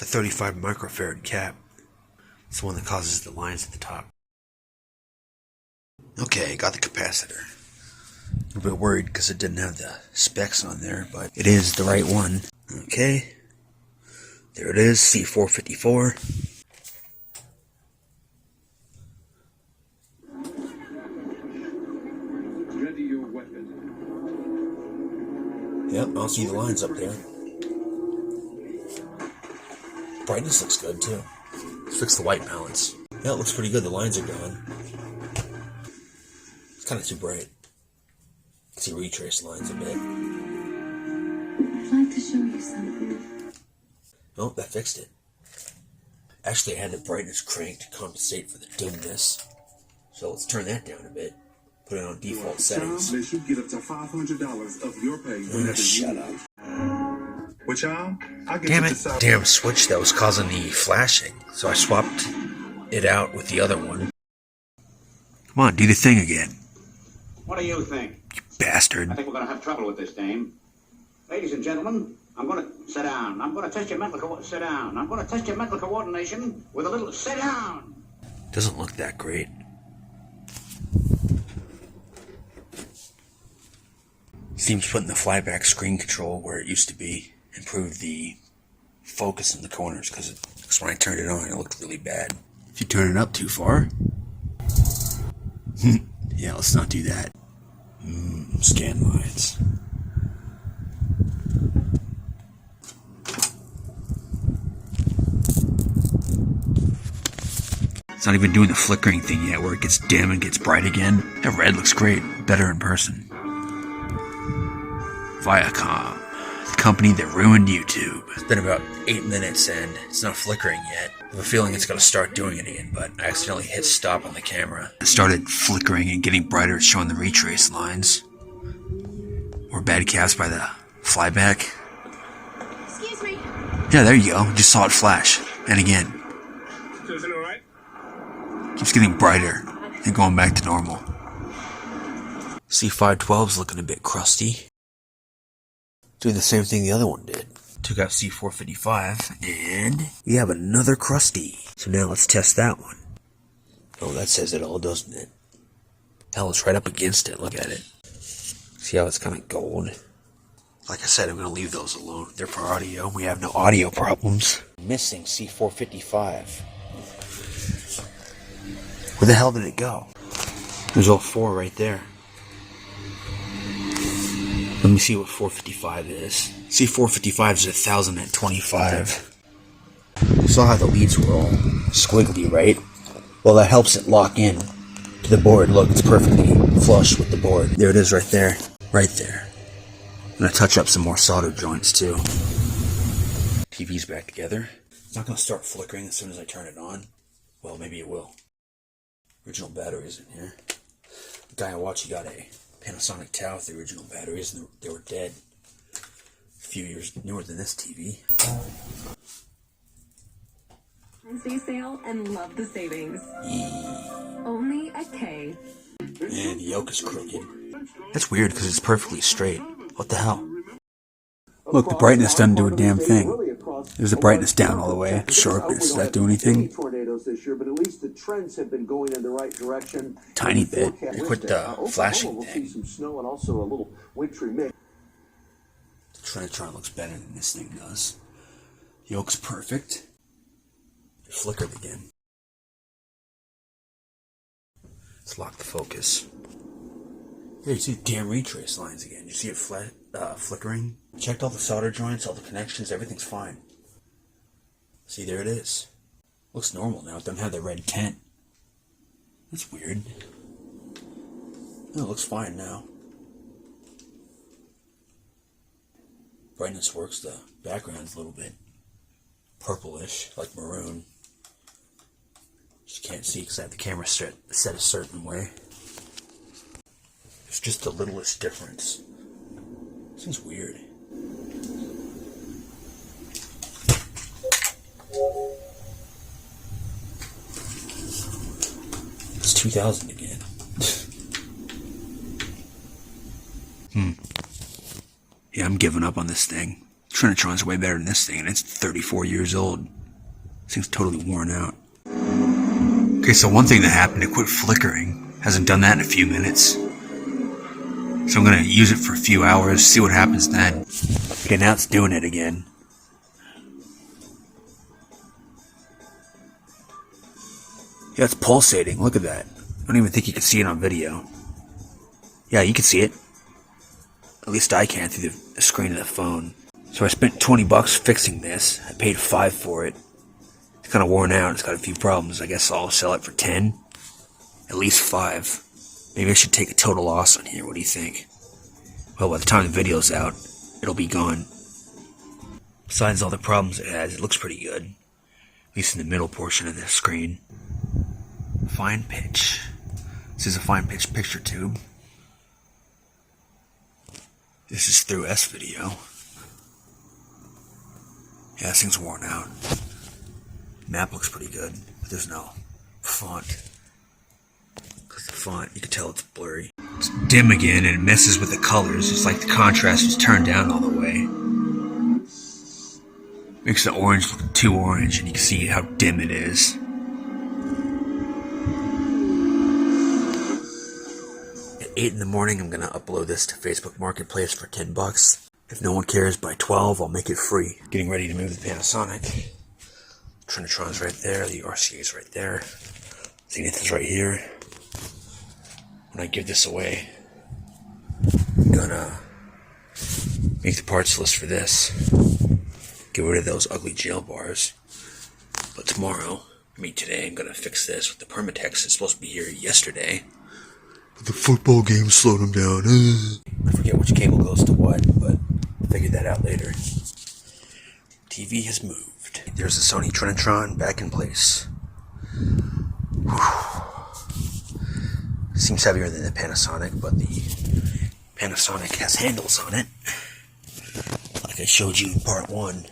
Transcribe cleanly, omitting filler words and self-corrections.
It's a 35 microfarad cap. It's the one that causes the lines at the top. Okay, got the capacitor. A little bit worried because it didn't have the specs on there, but it is the right one. Okay, there it is, C454. Ready your weapon. Yep, I'll see the lines up there. Brightness looks good too. Let's fix the white balance. Yeah, it looks pretty good. The lines are gone. It's kind of too bright. You can see retrace lines a bit. I'd like to show you something. Oh, that fixed it. Actually, I had the brightness cranked to compensate for the dimness. So let's turn that down a bit. Put it on default settings. Let you get up to $500 of your pay. Shut up. Well, child, Damn it. Damn switch that was causing the flashing. So I swapped it out with the other one. Come on, do the thing again. What do you think? You bastard. I think we're going to have trouble with this, Dame. Ladies and gentlemen, I'm going to sit down. I'm going to test your mental coordination with a little sit down. Doesn't look that great. Seems putting the flyback screen control where it used to be improved the focus in the corners, because when I turned it on, it looked really bad. If you turn it up too far, yeah, let's not do that. Scan lines. It's not even doing the flickering thing yet, where it gets dim and gets bright again. That red looks great, better in person. Viacom, the company that ruined YouTube. It's been about 8 minutes and it's not flickering yet. I have a feeling it's going to start doing it again, but I accidentally hit stop on the camera. It started flickering and getting brighter, showing the retrace lines. Or bad caps by the flyback. Excuse me. Yeah, there you go. Just saw it flash. And again. So is it alright? Keeps getting brighter and going back to normal. C512's looking a bit crusty. Doing the same thing the other one did. Took out C455, and we have another crusty. So now let's test that one. Oh, that says it all, doesn't it? Hell, it's right up against it. Look at it. See how it's kind of gold? Like I said, I'm going to leave those alone. They're for audio. We have no audio problems. Missing C455. Where the hell did it go? There's all four right there. Let me see what 455 is. See, 455 is 1025. You saw how the leads were all squiggly, right? Well, that helps it lock in to the board. Look, it's perfectly flush with the board. There it is right there. Right there. I'm going to touch up some more solder joints, too. TV's back together. It's not going to start flickering as soon as I turn it on. Well, maybe it will. Original batteries in here. The guy I watched, he got a Panasonic Tau with the original batteries, and they were dead. A few years newer than this TV. Wednesday sale and love the savings. Only at K. And the yoke is crooked. That's weird because it's perfectly straight. What the hell? Look, the brightness doesn't do a damn thing. There's the brightness down all the way. Sharpness, does that do anything? Tornadoes this year, but at least the trends have been going in the right direction. Tiny bit. They quit the flashing We'll see thing. some snow and also a little wintry mix. The Trinitron looks better than this thing does. Yoke's perfect. It flickered again. Let's lock the focus. Here, you see the damn retrace lines again. You see it flickering? Checked all the solder joints, all the connections, everything's fine. See, there it is. Looks normal now. It doesn't have the red tint. That's weird. No, it looks fine now. Brightness works. The background's a little bit purplish, like maroon. Just can't see because I have the camera set a certain way. It's just the littlest difference. Seems weird. It's 2000 again. Yeah, I'm giving up on this thing. Trinitron's way better than this thing, and it's 34 years old. This thing's totally worn out. Okay, so one thing that happened, it quit flickering. Hasn't done that in a few minutes. So I'm gonna use it for a few hours, see what happens then. Okay, now it's doing it again. Yeah, it's pulsating. Look at that. I don't even think you can see it on video. Yeah, you can see it. At least I can through the screen of the phone. So I spent $20 fixing this. I paid $5 for it. It's kind of worn out. It's got a few problems. I guess I'll sell it for $10. At least $5. Maybe I should take a total loss on here. What do you think? Well, by the time the video's out, it'll be gone. Besides all the problems it has, it looks pretty good. At least in the middle portion of the screen. Fine pitch. This is a fine pitch picture tube. This is through S-Video. Yeah, this thing's worn out. Map looks pretty good, but there's no font. Because the font, you can tell it's blurry. It's dim again, and it messes with the colors. It's like the contrast is turned down all the way. Makes the orange look too orange, and you can see how dim it is. At 8 in the morning, I'm going to upload this to Facebook Marketplace for $10. If no one cares, by 12, I'll make it free. Getting ready to move the Panasonic. Trinitron's right there, the RCA's right there. Zenith's right here. When I give this away, I'm gonna make the parts list for this. Get rid of those ugly jail bars. But tomorrow, today, I'm gonna fix this with the Permatex. It's supposed to be here yesterday. But the football game slowed them down. I forget which cable goes to what, but I'll figure that out later. TV has moved. There's the Sony Trinitron back in place. Whew. Seems heavier than the Panasonic, but the Panasonic has handles on it. Like I showed you in part 1.